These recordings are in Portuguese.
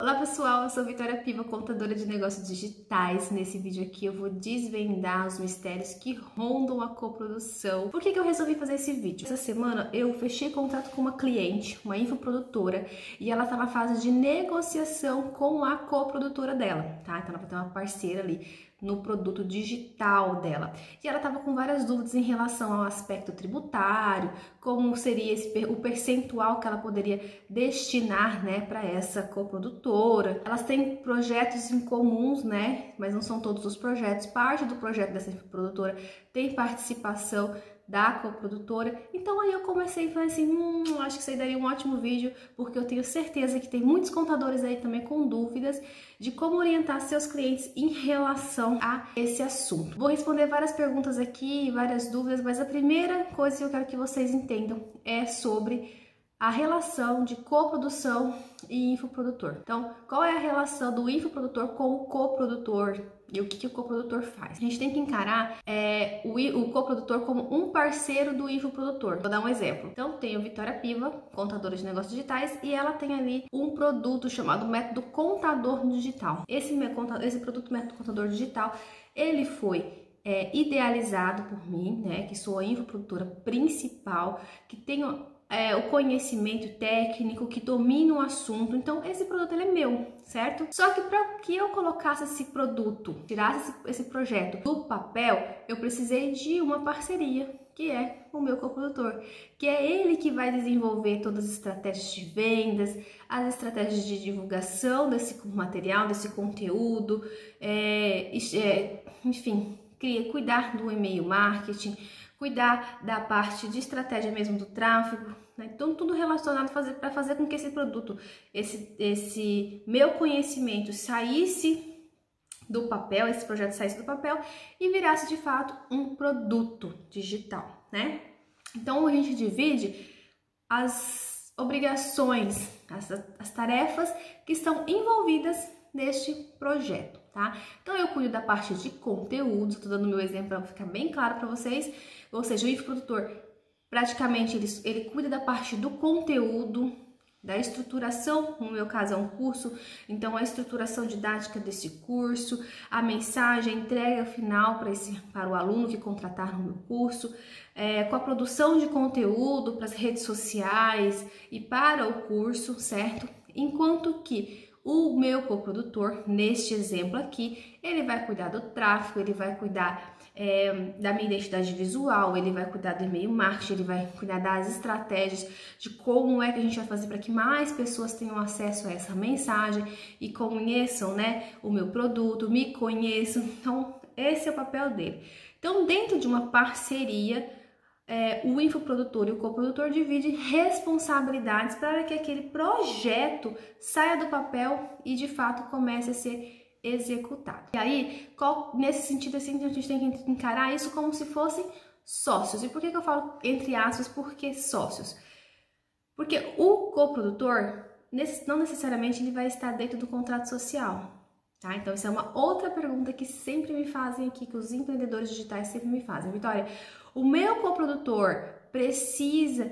Olá pessoal, eu sou Vitória Piva, contadora de negócios digitais. Nesse vídeo aqui eu vou desvendar os mistérios que rondam a coprodução. Por que eu resolvi fazer esse vídeo? Essa semana eu fechei contrato com uma cliente, uma infoprodutora, e ela tá na fase de negociação com a coprodutora dela, tá? Então ela vai ter uma parceira ali no produto digital dela. E ela estava com várias dúvidas em relação ao aspecto tributário, como seria o percentual que ela poderia destinar, né, para essa coprodutora. Elas têm projetos em comuns, né, mas não são todos os projetos. Parte do projeto dessa produtora tem participação da coprodutora. Então aí eu comecei e falei assim, acho que isso aí daria um ótimo vídeo, porque eu tenho certeza que tem muitos contadores aí também com dúvidas de como orientar seus clientes em relação a esse assunto. Vou responder várias perguntas aqui, várias dúvidas, mas a primeira coisa que eu quero que vocês entendam é sobre a relação de coprodução e infoprodutor. Então, qual é a relação do infoprodutor com o coprodutor e o que o coprodutor faz? A gente tem que encarar o coprodutor como um parceiro do infoprodutor. Vou dar um exemplo. Então, tem a Vitória Piva, contadora de negócios digitais, e ela tem ali um produto chamado Método Contador Digital. Esse produto Método Contador Digital, ele foi idealizado por mim, né, que sou a infoprodutora principal, que tenho o conhecimento técnico, que domina o assunto. Então esse produto ele é meu, certo? Só que para que eu colocasse esse produto, tirasse esse projeto do papel, eu precisei de uma parceria, que é o meu coprodutor, que é ele que vai desenvolver todas as estratégias de vendas, as estratégias de divulgação desse material, desse conteúdo, enfim, cuidar do e-mail marketing, cuidar da parte de estratégia mesmo do tráfego, né? Então tudo relacionado para fazer com que esse produto, esse meu conhecimento saísse do papel, esse projeto saísse do papel e virasse de fato um produto digital, né? Então a gente divide as obrigações, as tarefas que estão envolvidas neste projeto, tá? Então eu cuido da parte de conteúdo, estou dando meu exemplo para ficar bem claro para vocês, ou seja, o infoprodutor praticamente ele cuida da parte do conteúdo, da estruturação, no meu caso é um curso, então a estruturação didática desse curso, a mensagem, a entrega final para o aluno que contratar no meu curso, com a produção de conteúdo para as redes sociais e para o curso, certo? Enquanto que o meu coprodutor, neste exemplo aqui, ele vai cuidar do tráfego, ele vai cuidar da minha identidade visual, ele vai cuidar do e-mail marketing, ele vai cuidar das estratégias, de como é que a gente vai fazer para que mais pessoas tenham acesso a essa mensagem e conheçam, né, o meu produto, me conheçam. Então, esse é o papel dele. Então, dentro de uma parceria, o infoprodutor e o coprodutor dividem responsabilidades para que aquele projeto saia do papel e de fato comece a ser executado. E aí, nesse sentido assim, a gente tem que encarar isso como se fossem sócios. E por que eu falo entre aspas, porque sócios? Porque o coprodutor não necessariamente ele vai estar dentro do contrato social. Tá? Então, isso é uma outra pergunta que sempre me fazem aqui, que os empreendedores digitais sempre me fazem. Vitória, o meu coprodutor precisa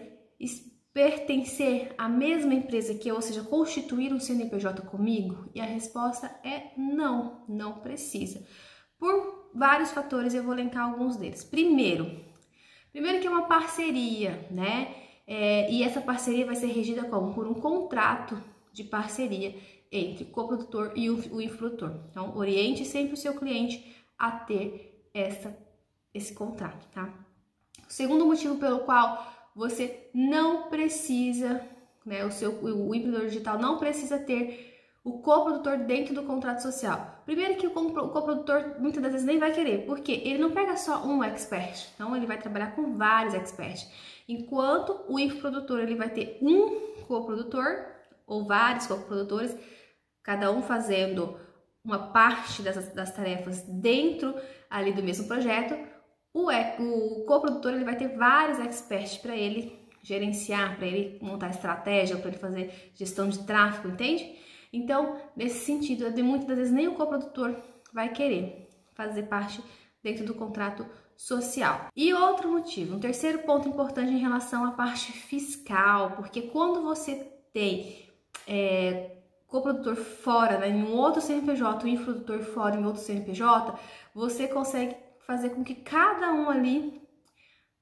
pertencer à mesma empresa que eu, ou seja, constituir um CNPJ comigo? E a resposta é não, não precisa. Por vários fatores, eu vou elencar alguns deles. Primeiro que é uma parceria, né? E essa parceria vai ser regida como? Por um contrato de parceria entre o coprodutor e o infoprodutor. Então, oriente sempre o seu cliente a ter esse contrato, tá? O segundo motivo pelo qual você não precisa, né, o empreendedor digital não precisa ter o coprodutor dentro do contrato social. Primeiro que o coprodutor muitas das vezes nem vai querer, porque ele não pega só um expert, então ele vai trabalhar com vários experts. Enquanto o infoprodutor ele vai ter um coprodutor ou vários coprodutores, cada um fazendo uma parte das tarefas dentro ali do mesmo projeto. O coprodutor ele vai ter vários experts para ele gerenciar, para ele montar estratégia, para ele fazer gestão de tráfego, entende? Então, nesse sentido, muitas das vezes nem o coprodutor vai querer fazer parte dentro do contrato social. E outro motivo, um terceiro ponto importante em relação à parte fiscal, porque quando você tem coprodutor fora, né, em um outro CNPJ, o infoprodutor fora em outro CNPJ, você consegue fazer com que cada um ali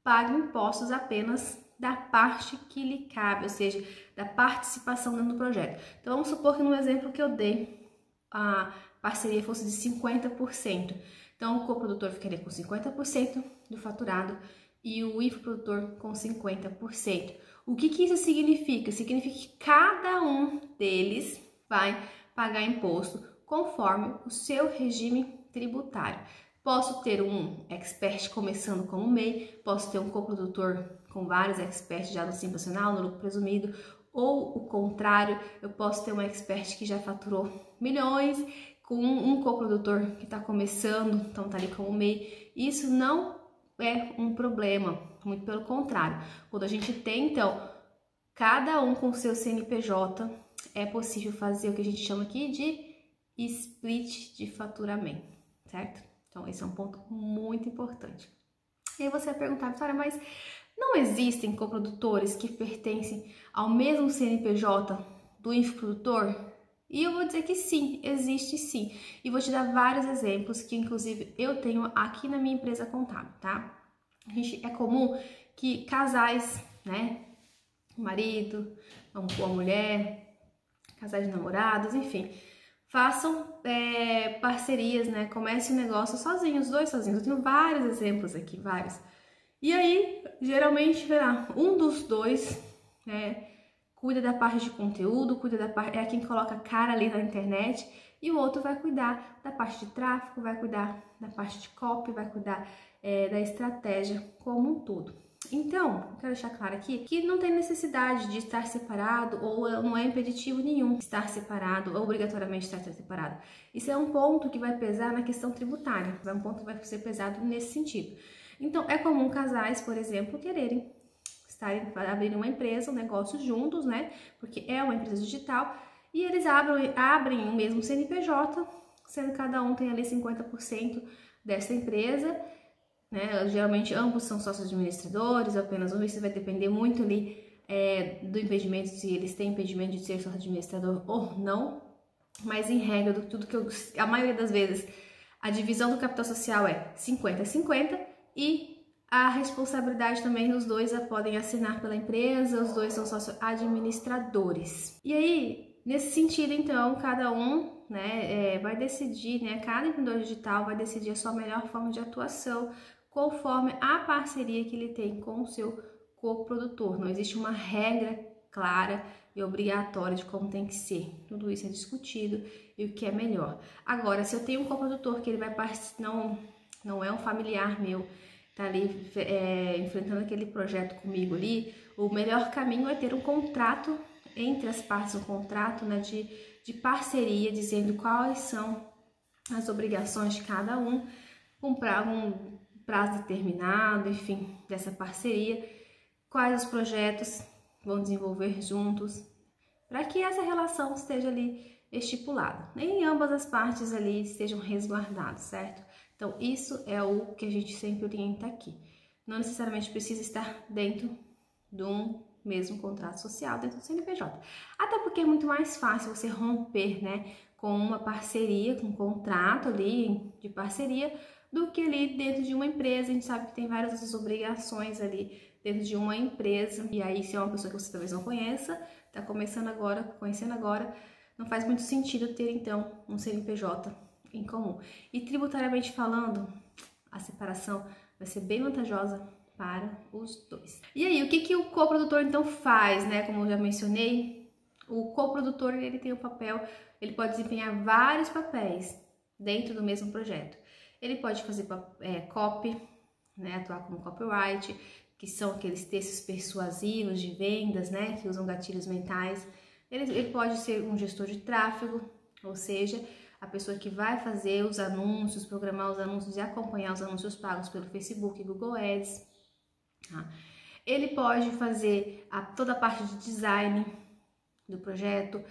pague impostos apenas da parte que lhe cabe, ou seja, da participação dentro do projeto. Então, vamos supor que no exemplo que eu dei, a parceria fosse de 50%. Então, o coprodutor ficaria com 50% do faturado e o infoprodutor com 50%. O que isso significa? Significa que cada um deles vai pagar imposto conforme o seu regime tributário. Posso ter um expert começando como MEI, posso ter um coprodutor com vários experts já no Simples Nacional, no lucro presumido, ou o contrário, eu posso ter um expert que já faturou milhões com um coprodutor que está começando, então está ali como MEI. Isso não é um problema, muito pelo contrário. Quando a gente tem, então, cada um com seu CNPJ, é possível fazer o que a gente chama aqui de split de faturamento, certo? Então, esse é um ponto muito importante. E aí você vai perguntar, Vitória, mas não existem coprodutores que pertencem ao mesmo CNPJ do infoprodutor? E eu vou dizer que sim, existe sim. E vou te dar vários exemplos que, inclusive, eu tenho aqui na minha empresa contábil, tá? É comum que casais, né, o marido, a mulher, casais de namorados, enfim, façam parcerias, né? Comecem um negócio sozinhos, os dois sozinhos. Eu tenho vários exemplos aqui, vários. E aí, geralmente, um dos dois, né, cuida da parte de conteúdo, cuida da parte, é quem coloca a cara ali na internet, e o outro vai cuidar da parte de tráfego, vai cuidar da parte de copy, vai cuidar da estratégia como um todo. Então, eu quero deixar claro aqui que não tem necessidade de estar separado ou não é impeditivo nenhum estar separado ou obrigatoriamente estar separado. Isso é um ponto que vai pesar na questão tributária, é um ponto que vai ser pesado nesse sentido. Então, é comum casais, por exemplo, quererem abrirem uma empresa, um negócio juntos, né? Porque é uma empresa digital e eles abrem o mesmo CNPJ, sendo que cada um tem ali 50% dessa empresa. Né? Geralmente ambos são sócios administradores, apenas um, isso vai depender muito ali do impedimento, se eles têm impedimento de ser sócio administrador ou não, mas em regra, a maioria das vezes, a divisão do capital social é 50-50 e a responsabilidade também os dois podem assinar pela empresa, os dois são sócios administradores. E aí, nesse sentido, então, cada um, né, vai decidir, né, cada empreendedor digital vai decidir a sua melhor forma de atuação conforme a parceria que ele tem com o seu coprodutor. Não existe uma regra clara e obrigatória de como tem que ser. Tudo isso é discutido e o que é melhor. Agora, se eu tenho um coprodutor que ele vai não é um familiar meu, tá ali enfrentando aquele projeto comigo ali, o melhor caminho é ter um contrato entre as partes, um contrato, né, de parceria, dizendo quais são as obrigações de cada um, um prazo determinado, enfim, dessa parceria, quais os projetos vão desenvolver juntos, para que essa relação esteja ali estipulada, e ambas as partes ali estejam resguardadas, certo? Então, isso é o que a gente sempre orienta aqui. Não necessariamente precisa estar dentro de um mesmo contrato social, dentro do CNPJ. Até porque é muito mais fácil você romper, né, com uma parceria, com um contrato ali de parceria, do que ali dentro de uma empresa. A gente sabe que tem várias outras obrigações ali dentro de uma empresa. E aí, se é uma pessoa que você talvez não conheça, está começando agora, conhecendo agora, não faz muito sentido ter, então, um CNPJ em comum. E tributariamente falando, a separação vai ser bem vantajosa para os dois. E aí, o que o coprodutor, então, faz, né? Como eu já mencionei, o coprodutor, ele tem o papel, ele pode desempenhar vários papéis dentro do mesmo projeto. Ele pode fazer copy, né, atuar como copyright, que são aqueles textos persuasivos de vendas, né, que usam gatilhos mentais. Ele pode ser um gestor de tráfego, ou seja, a pessoa que vai fazer os anúncios, programar os anúncios e acompanhar os anúncios pagos pelo Facebook e Google Ads. Tá? Ele pode fazer toda a parte de design do projeto,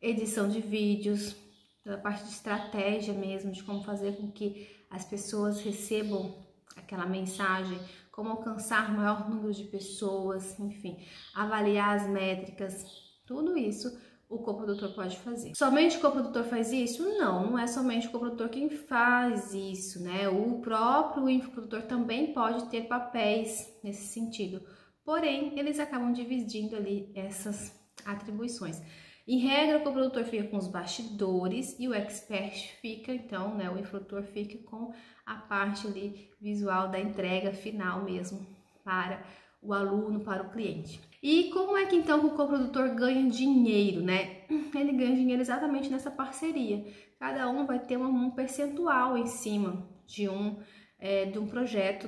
edição de vídeos, toda a parte de estratégia mesmo, de como fazer com que as pessoas recebam aquela mensagem, como alcançar o maior número de pessoas, enfim, avaliar as métricas, tudo isso o coprodutor pode fazer. Somente o coprodutor faz isso? Não, não é somente o coprodutor quem faz isso, né? O próprio infoprodutor também pode ter papéis nesse sentido. Porém, eles acabam dividindo ali essas atribuições. Em regra, o coprodutor fica com os bastidores e o expert fica, então, né, o infoprodutor fica com a parte ali visual da entrega final mesmo para o aluno, para o cliente. E como é que então o coprodutor ganha dinheiro, né? Ele ganha dinheiro exatamente nessa parceria. Cada um vai ter um percentual em cima de um projeto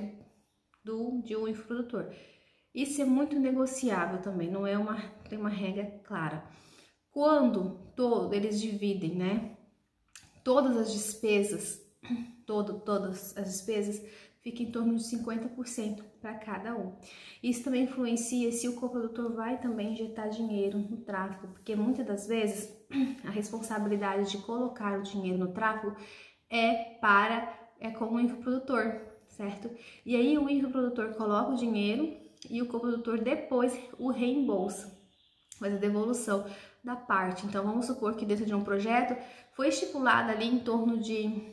de um infoprodutor. Isso é muito negociável também, não é tem uma regra clara. Quando eles dividem, né, todas as despesas, todas as despesas, fica em torno de 50% para cada um. Isso também influencia se o coprodutor vai também injetar dinheiro no tráfego, porque muitas das vezes a responsabilidade de colocar o dinheiro no tráfego é com o infoprodutor, certo? E aí o infoprodutor coloca o dinheiro e o coprodutor depois o reembolsa, faz a devolução da parte. Então vamos supor que dentro de um projeto foi estipulado ali em torno de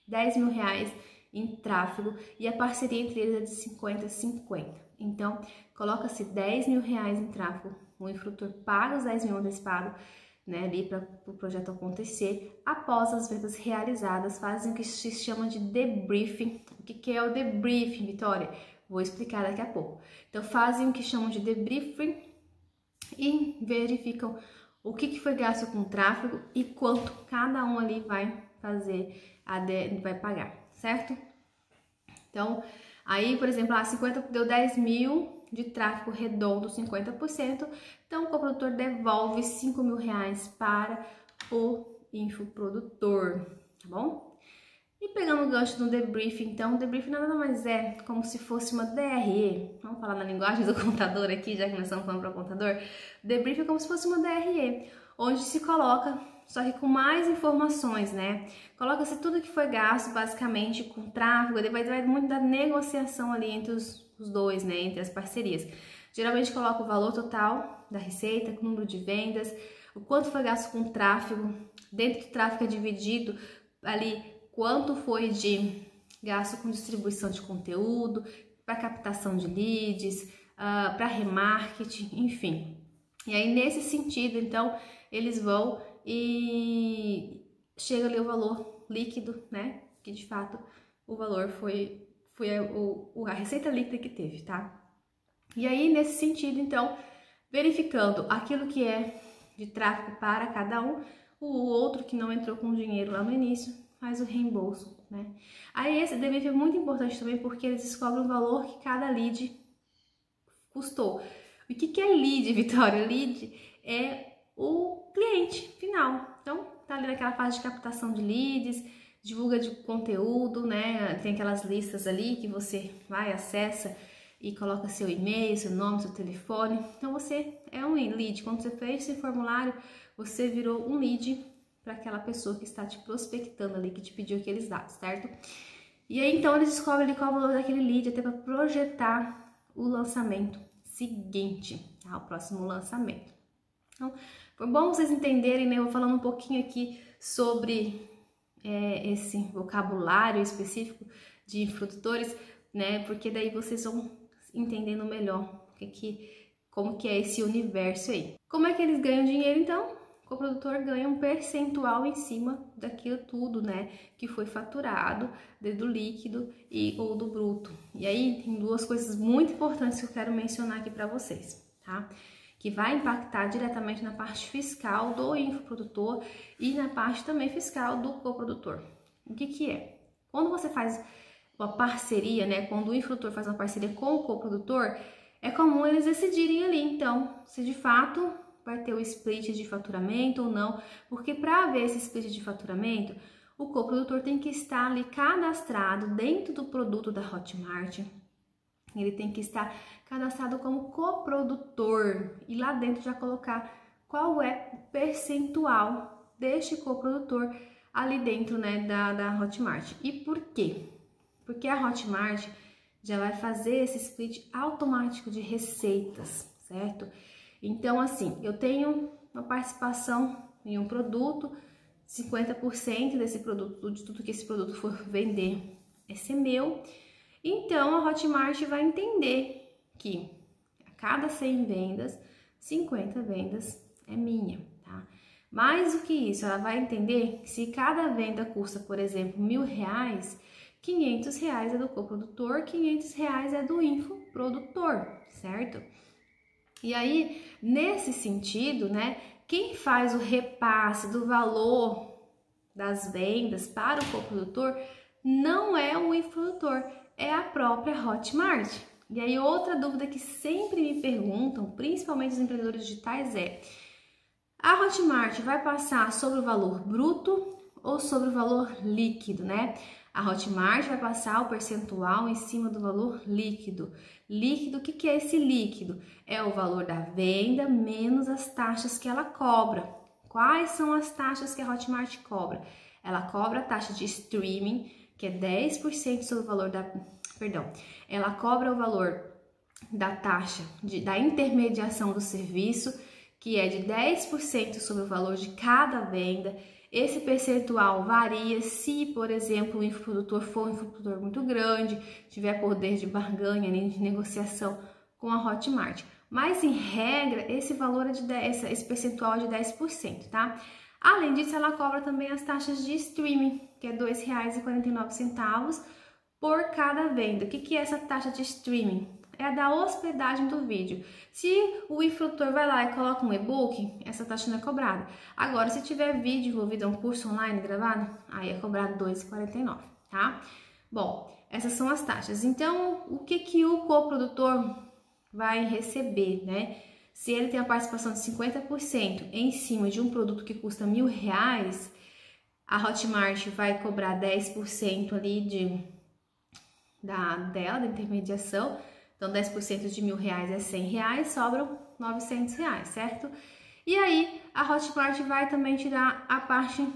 10 mil reais em tráfego e a parceria entre eles é de 50-50. Então, coloca-se 10 mil reais em tráfego, o infoprodutor paga os 10 mil antecipado, né, ali para o projeto acontecer. Após as vendas realizadas, fazem o que se chama de debriefing. O que é o debriefing, Vitória? Vou explicar daqui a pouco. Então, fazem o que chamam de debriefing e verificam o que foi gasto com tráfego e quanto cada um ali vai fazer, vai pagar, certo? Então, aí, por exemplo, 50 deu 10 mil de tráfego redondo, 50%, então o coprodutor devolve 5 mil reais para o infoprodutor, tá bom? E pegando o gancho no debriefing, então, o debriefing nada mais é como se fosse uma DRE, vamos falar na linguagem do contador aqui, já que nós estamos falando para o contador, o debriefing é como se fosse uma DRE, onde se coloca, só que com mais informações, né? Coloca-se tudo que foi gasto, basicamente, com tráfego, vai muito da negociação ali entre os dois, né? Entre as parcerias. Geralmente coloca o valor total da receita, o número de vendas, o quanto foi gasto com tráfego, dentro do tráfego é dividido ali quanto foi de gasto com distribuição de conteúdo, para captação de leads, para remarketing, enfim. E aí, nesse sentido, então, eles vão e chega ali o valor líquido, né? Que de fato o valor foi a receita líquida que teve, tá? E aí, nesse sentido, então, verificando aquilo que é de tráfego para cada um, o outro que não entrou com dinheiro lá no início faz o reembolso, né? Aí esse debriefing é muito importante também porque eles descobrem o valor que cada lead custou. O que é lead, Vitória? Lead é o cliente final. Então, tá ali naquela fase de captação de leads, divulga de conteúdo, né? Tem aquelas listas ali que você vai, acessa e coloca seu e-mail, seu nome, seu telefone. Então, você é um lead. Quando você fez esse formulário, você virou um lead para aquela pessoa que está te prospectando ali, que te pediu aqueles dados, certo? E aí, então, eles descobrem ali qual é o valor daquele lead, até para projetar o lançamento seguinte, tá? O próximo lançamento. Então, foi bom vocês entenderem, né? Eu vou falando um pouquinho aqui sobre esse vocabulário específico de infoprodutores, né? Porque daí vocês vão entendendo melhor como que é esse universo aí. Como é que eles ganham dinheiro, então? O coprodutor ganha um percentual em cima daquilo tudo, né, que foi faturado, do líquido ou do bruto. E aí tem duas coisas muito importantes que eu quero mencionar aqui para vocês, tá? Que vai impactar diretamente na parte fiscal do infoprodutor e na parte também fiscal do coprodutor. O que é? Quando você faz uma parceria, né, quando o infoprodutor faz uma parceria com o coprodutor, é comum eles decidirem ali, então, se de fato vai ter o split de faturamento ou não, porque para haver esse split de faturamento, o coprodutor tem que estar ali cadastrado dentro do produto da Hotmart, ele tem que estar cadastrado como coprodutor e lá dentro já colocar qual é o percentual deste coprodutor ali dentro, né, da Hotmart. E por quê? Porque a Hotmart já vai fazer esse split automático de receitas, certo? Então, assim, eu tenho uma participação em um produto, 50% desse produto, de tudo que esse produto for vender, esse é meu. Então, a Hotmart vai entender que a cada 100 vendas, 50 vendas é minha, tá? Mais do que isso, ela vai entender que se cada venda custa, por exemplo, R$1.000, R$500 é do coprodutor, R$500 é do infoprodutor, certo? E aí, nesse sentido, né, quem faz o repasse do valor das vendas para o coprodutor não é o infoprodutor, é a própria Hotmart. E aí, outra dúvida que sempre me perguntam, principalmente os empreendedores digitais, é: a Hotmart vai passar sobre o valor bruto ou sobre o valor líquido, né? A Hotmart vai passar o percentual em cima do valor líquido. Líquido, o que é esse líquido? É o valor da venda menos as taxas que ela cobra. Quais são as taxas que a Hotmart cobra? Ela cobra a taxa de streaming, que é 10% sobre o valor da... Perdão, ela cobra o valor da taxa da intermediação do serviço, que é de 10% sobre o valor de cada venda. Esse percentual varia se, por exemplo, o infoprodutor for um infoprodutor muito grande, tiver poder de barganha, de negociação com a Hotmart. Mas, em regra, esse valor é de 10, esse percentual é de 10%, tá? Além disso, ela cobra também as taxas de streaming, que é R$ 2,49 por cada venda. O que é essa taxa de streaming? É a da hospedagem do vídeo. Se o infoprodutor vai lá e coloca um e-book, essa taxa não é cobrada. Agora, se tiver vídeo envolvido, um curso online gravado, aí é cobrado R$ 2,49, tá? Bom, essas são as taxas. Então, o que o coprodutor vai receber, né? Se ele tem a participação de 50% em cima de um produto que custa R$1.000, a Hotmart vai cobrar 10% ali da intermediação. Então, 10% de R$1.000 é R$100, sobram R$900, certo? E aí, a Hotmart vai também tirar a parte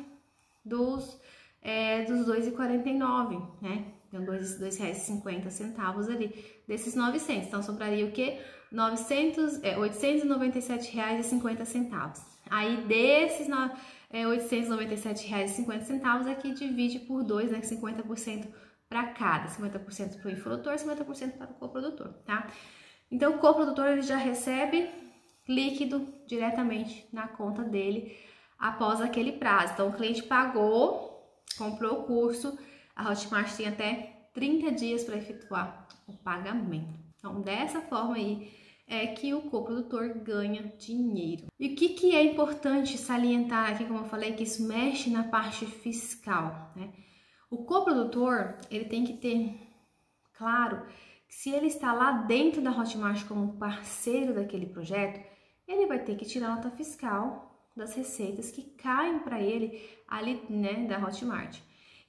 dos R$2,49, né? Então, R$2,50 ali, desses 900. Então, sobraria o quê? R$ 897,50. Aí, desses R$897,50 aqui divide por 2, né? 50% para cada, 50% para o infoprodutor, 50% para o coprodutor, tá? Então, o coprodutor ele já recebe líquido diretamente na conta dele após aquele prazo. Então, o cliente pagou, comprou o curso, a Hotmart tem até 30 dias para efetuar o pagamento. Então, dessa forma aí é que o coprodutor ganha dinheiro. E o que é importante salientar aqui, como eu falei, que isso mexe na parte fiscal, né? O coprodutor, ele tem que ter claro que se ele está lá dentro da Hotmart como parceiro daquele projeto, ele vai ter que tirar a nota fiscal das receitas que caem para ele ali, né, da Hotmart.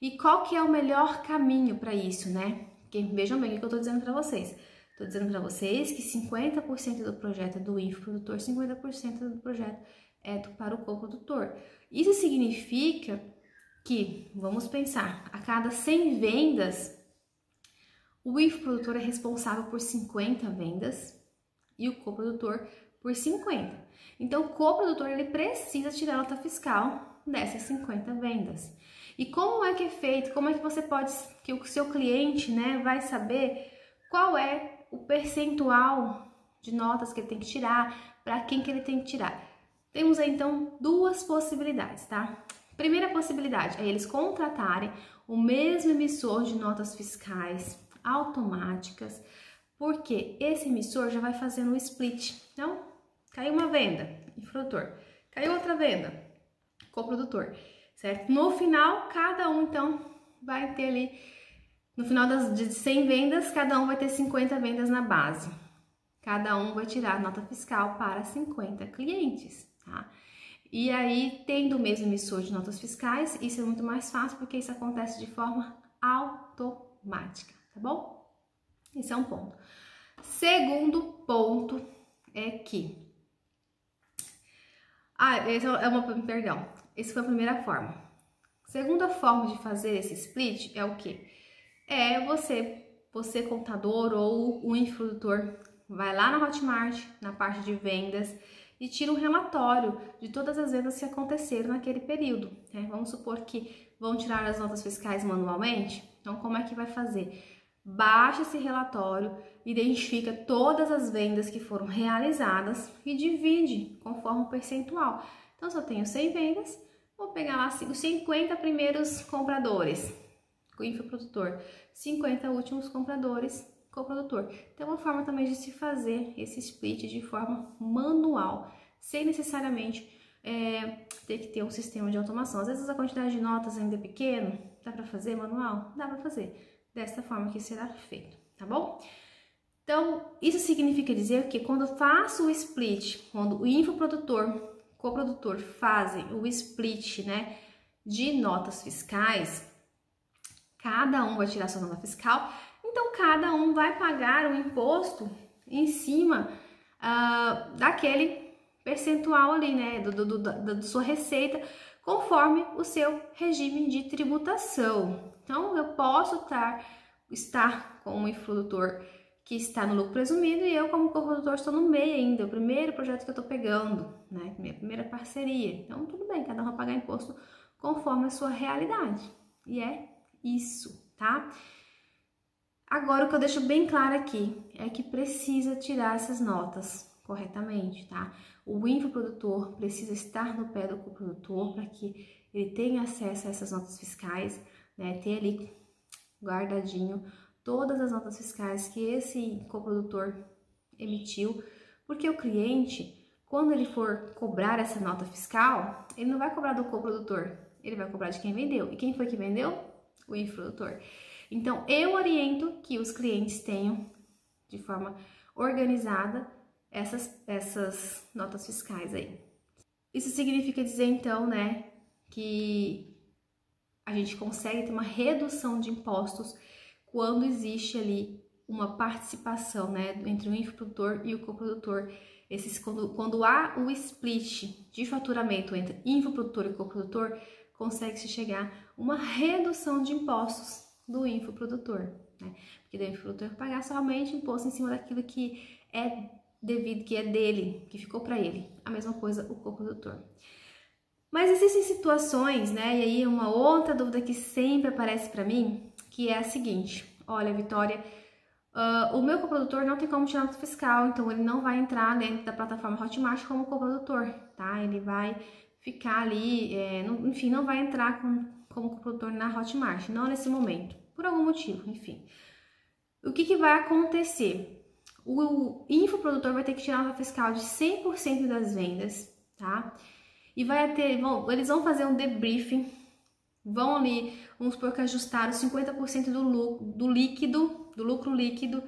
E qual que é o melhor caminho para isso, né? Porque vejam bem o que eu estou dizendo para vocês. Estou dizendo para vocês que 50% do projeto é do infoprodutor, 50% do projeto é para o coprodutor. Isso significa que, vamos pensar, a cada 100 vendas, o infoprodutor é responsável por 50 vendas e o coprodutor por 50. Então, o coprodutor ele precisa tirar a nota fiscal dessas 50 vendas. E como é que é feito? Como é que você pode, que o seu cliente, né, vai saber qual é o percentual de notas que ele tem que tirar, para quem que ele tem que tirar? Temos aí, então, duas possibilidades, tá? Primeira possibilidade é eles contratarem o mesmo emissor de notas fiscais automáticas, porque esse emissor já vai fazendo o split. Então, caiu uma venda, infoprodutor, caiu outra venda, coprodutor, certo? No final, cada um, então, vai ter ali, no final de 100 vendas, cada um vai ter 50 vendas na base. Cada um vai tirar nota fiscal para 50 clientes, tá? E aí, tendo o mesmo emissor de notas fiscais, isso é muito mais fácil, porque isso acontece de forma automática, tá bom? Esse é um ponto. Segundo ponto é que... essa foi a primeira forma. Segunda forma de fazer esse split é o quê? É você contador ou o infoprodutor, vai lá na Hotmart, na parte de vendas, e tira um relatório de todas as vendas que aconteceram naquele período, né? Vamos supor que vão tirar as notas fiscais manualmente, então como é que vai fazer? Baixa esse relatório, identifica todas as vendas que foram realizadas e divide conforme o percentual. Então, se eu tenho 100 vendas, vou pegar lá os 50 primeiros compradores, o infoprodutor, 50 últimos compradores, coprodutor. Então, é uma forma também de se fazer esse split de forma manual, sem necessariamente ter que ter um sistema de automação. Às vezes a quantidade de notas ainda é pequena, dá para fazer manual? Dá para fazer, desta forma que será feito, tá bom? Então, isso significa dizer que quando eu faço o split, quando o infoprodutor, coprodutor fazem o split, né, de notas fiscais, cada um vai tirar sua nota fiscal, então cada um vai pagar o imposto em cima daquele percentual ali, né, da sua receita, conforme o seu regime de tributação. Então, eu posso estar com um infoprodutor que está no lucro presumido e eu, como coprodutor, estou no meio ainda, o primeiro projeto que eu estou pegando, né, minha primeira parceria. Então, tudo bem, cada um vai pagar imposto conforme a sua realidade. E é isso, tá? Agora, o que eu deixo bem claro aqui é que precisa tirar essas notas corretamente, tá? O infoprodutor precisa estar no pé do coprodutor para que ele tenha acesso a essas notas fiscais, né? Ter ali guardadinho todas as notas fiscais que esse coprodutor emitiu, porque o cliente, quando ele for cobrar essa nota fiscal, ele não vai cobrar do coprodutor, ele vai cobrar de quem vendeu. E quem foi que vendeu? O infoprodutor. Então, eu oriento que os clientes tenham, de forma organizada, essas notas fiscais aí. Isso significa dizer, então, né, que a gente consegue ter uma redução de impostos quando existe ali uma participação, né, entre o infoprodutor e o coprodutor. Quando há o split de faturamento entre infoprodutor e coprodutor, consegue-se chegar a uma redução de impostos do infoprodutor, né? Porque o infoprodutor vai pagar somente imposto em cima daquilo que é devido, que é dele, que ficou para ele. A mesma coisa o coprodutor. Mas existem situações, né? E aí uma outra dúvida que sempre aparece para mim, que é a seguinte: olha, Vitória, o meu coprodutor não tem como tirar nota fiscal, então ele não vai entrar dentro da plataforma Hotmart como coprodutor, tá? Ele vai ficar ali, enfim, não vai entrar como coprodutor na Hotmart, não nesse momento, por algum motivo, enfim. O que vai acontecer? O infoprodutor vai ter que tirar nota fiscal de 100% das vendas, tá? E eles vão fazer um debriefing, vão ali, vamos supor que ajustaram 50% do lucro líquido,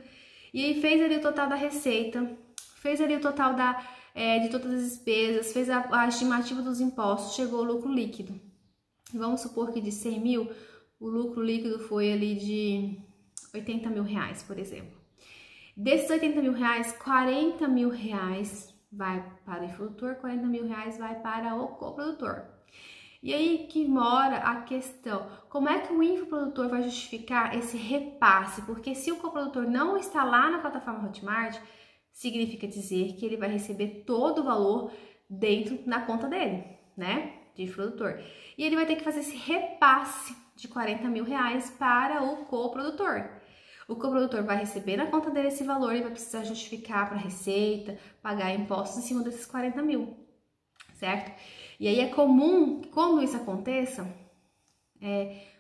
e aí fez ali o total da receita, fez ali o total de todas as despesas, fez a estimativa dos impostos, chegou o lucro líquido. Vamos supor que de 100 mil, o lucro líquido foi ali de 80 mil reais, por exemplo. Desses 80 mil reais, 40 mil reais vai para o infoprodutor, 40 mil reais vai para o coprodutor. E aí que mora a questão, como é que o infoprodutor vai justificar esse repasse? Porque se o coprodutor não está lá na plataforma Hotmart, significa dizer que ele vai receber todo o valor dentro da conta dele, né, de infoprodutor. E ele vai ter que fazer esse repasse de 40 mil reais para o coprodutor. O coprodutor vai receber na conta dele esse valor e vai precisar justificar para a Receita, pagar impostos em cima desses 40 mil, certo? E aí é comum, quando isso aconteça,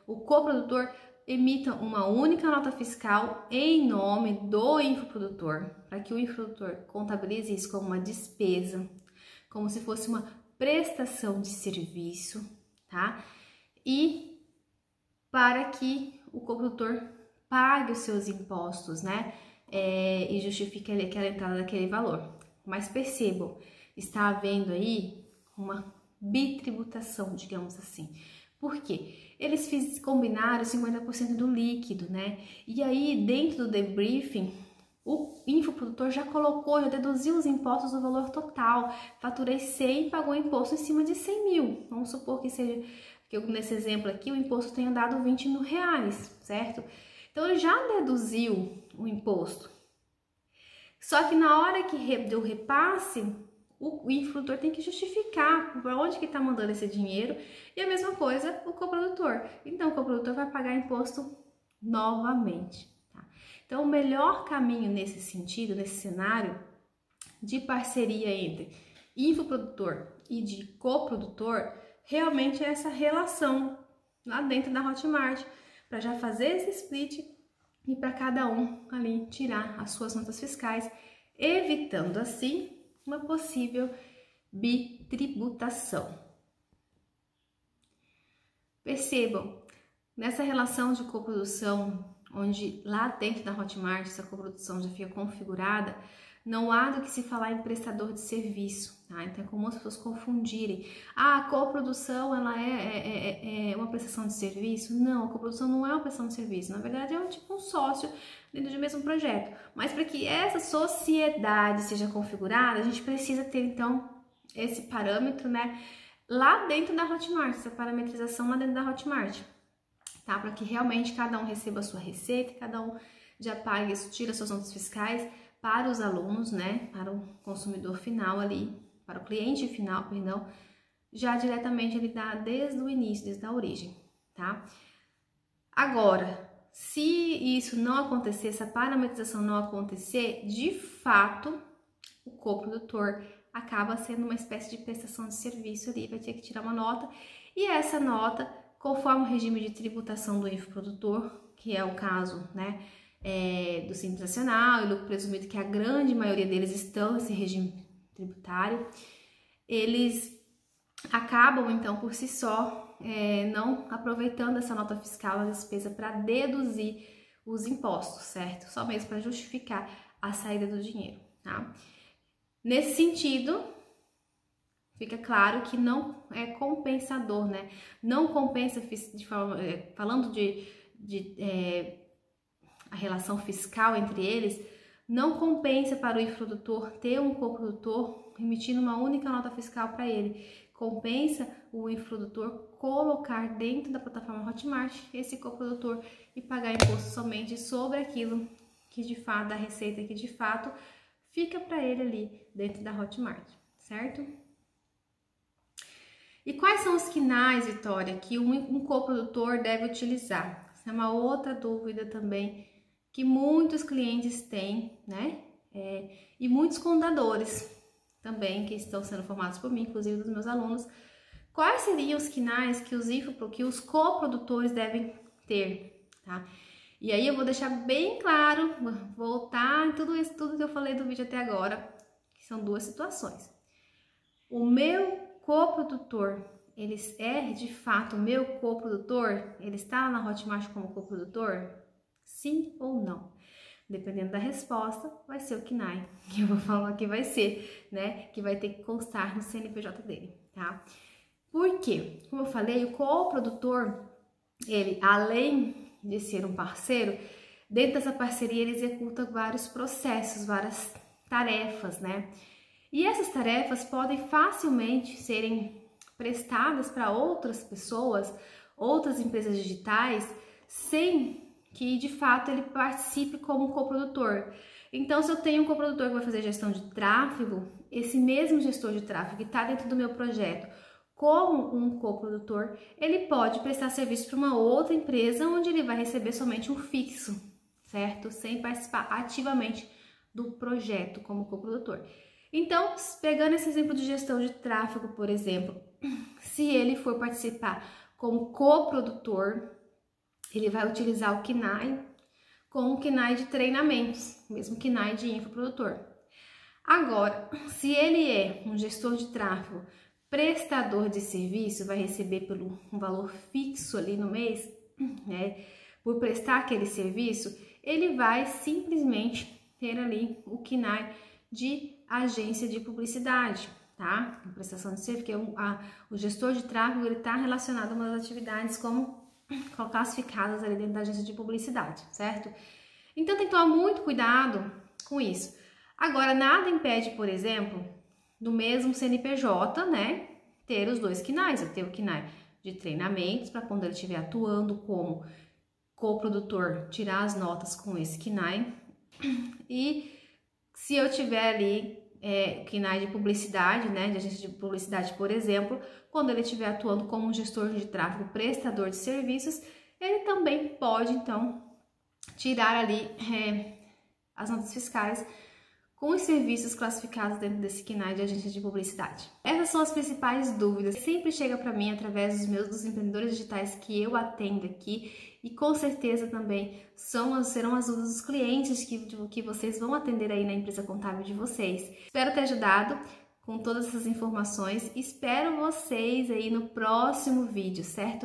o coprodutor emita uma única nota fiscal em nome do infoprodutor, para que o infoprodutor contabilize isso como uma despesa, como se fosse uma prestação de serviço, tá? E para que o coprodutor pague os seus impostos, né? E justifique aquela entrada daquele valor. Mas percebam, está havendo aí uma bitributação, digamos assim. Por quê? Eles combinaram 50% do líquido, né? E aí, dentro do debriefing, o infoprodutor já deduziu os impostos do valor total. Faturei 100 e pagou imposto em cima de 100 mil. Vamos supor que seja, que nesse exemplo aqui, o imposto tenha dado 20 mil reais, certo? Então, ele já deduziu o imposto. Só que na hora que deu repasse, o infoprodutor tem que justificar para onde que está mandando esse dinheiro, e a mesma coisa o coprodutor. Então, o coprodutor vai pagar imposto novamente. Tá? Então, o melhor caminho nesse sentido, nesse cenário de parceria entre infoprodutor e de coprodutor, realmente é essa relação lá dentro da Hotmart, para já fazer esse split e para cada um ali tirar as suas notas fiscais, evitando assim uma possível bitributação. Percebam, nessa relação de coprodução, onde lá dentro da Hotmart essa coprodução já fica configurada, não há do que se falar em prestador de serviço, tá? Então é comum as pessoas confundirem. Ah, a coprodução ela é uma prestação de serviço? Não, a coprodução não é uma prestação de serviço. Na verdade é um sócio dentro do mesmo projeto. Mas para que essa sociedade seja configurada, a gente precisa ter então esse parâmetro, né? Lá dentro da Hotmart, essa parametrização lá dentro da Hotmart, tá? Para que realmente cada um receba a sua receita, cada um já pague, tira suas notas fiscais para os alunos, né? Para o consumidor final ali, para o cliente final, perdão, já diretamente ele dá desde o início, desde a origem, tá? Agora, se isso não acontecer, essa parametrização não acontecer, de fato, o coprodutor acaba sendo uma espécie de prestação de serviço ali, vai ter que tirar uma nota, e essa nota, conforme o regime de tributação do infoprodutor, que é o caso, né, do Simples Nacional e lucro presumido, que a grande maioria deles estão nesse regime tributário, eles acabam, então, por si só, não aproveitando essa nota fiscal, a despesa, para deduzir os impostos, certo? Só mesmo para justificar a saída do dinheiro, tá? Nesse sentido, fica claro que não é compensador, né? Não compensa, falando a relação fiscal entre eles, não compensa para o infoprodutor ter um coprodutor emitindo uma única nota fiscal para ele. Compensa o infoprodutor colocar dentro da plataforma Hotmart esse coprodutor e pagar imposto somente sobre aquilo que de fato, da receita que de fato fica para ele ali dentro da Hotmart, certo? E quais são os quinais, Vitória, que um coprodutor deve utilizar? Essa é uma outra dúvida também que muitos clientes têm, né? E muitos contadores também, que estão sendo formados por mim, inclusive dos meus alunos. Quais seriam os quinais que os coprodutores devem ter, tá? E aí eu vou deixar bem claro, voltar em tudo que eu falei do vídeo até agora, que são duas situações. O meu coprodutor, ele é de fato o meu coprodutor? Ele está na Hotmart como coprodutor? Sim ou não? Dependendo da resposta, vai ser o KNAI, que eu vou falar que vai ser, né? Que vai ter que constar no CNPJ dele, tá? Por quê? Como eu falei, o coprodutor, ele, além de ser um parceiro, dentro dessa parceria ele executa vários processos, várias tarefas, né? E essas tarefas podem facilmente serem prestadas para outras pessoas, outras empresas digitais, sem que de fato ele participe como coprodutor. Então, se eu tenho um coprodutor que vai fazer gestão de tráfego, esse mesmo gestor de tráfego que está dentro do meu projeto como um coprodutor, ele pode prestar serviço para uma outra empresa onde ele vai receber somente um fixo, certo? Sem participar ativamente do projeto como coprodutor. Então, pegando esse exemplo de gestão de tráfego, por exemplo, se ele for participar como coprodutor, ele vai utilizar o KNAI com o KNAI de treinamentos, mesmo KNAI de infoprodutor. Agora, se ele é um gestor de tráfego, prestador de serviço, vai receber um valor fixo ali no mês, né? Por prestar aquele serviço, ele vai simplesmente ter ali o KNAI de agência de publicidade, tá? A prestação de serviço, porque o gestor de tráfego, ele está relacionado a umas atividades como classificadas ali dentro da agência de publicidade, certo? Então tem que tomar muito cuidado com isso. Agora, nada impede, por exemplo, do mesmo CNPJ, né, ter os dois KNAIs. Eu tenho o KNAI de treinamentos, para quando ele estiver atuando como coprodutor, tirar as notas com esse KNAI. E se eu tiver ali KNAI de publicidade, né, de agência de publicidade, por exemplo, quando ele estiver atuando como gestor de tráfego, prestador de serviços, ele também pode, então, tirar ali as notas fiscais com os serviços classificados dentro desse KNAI de agência de publicidade. Essas são as principais dúvidas que sempre chegam para mim através dos empreendedores digitais que eu atendo aqui, e com certeza também serão as dúvidas dos clientes que vocês vão atender aí na empresa contábil de vocês. Espero ter ajudado com todas essas informações, espero vocês aí no próximo vídeo, certo?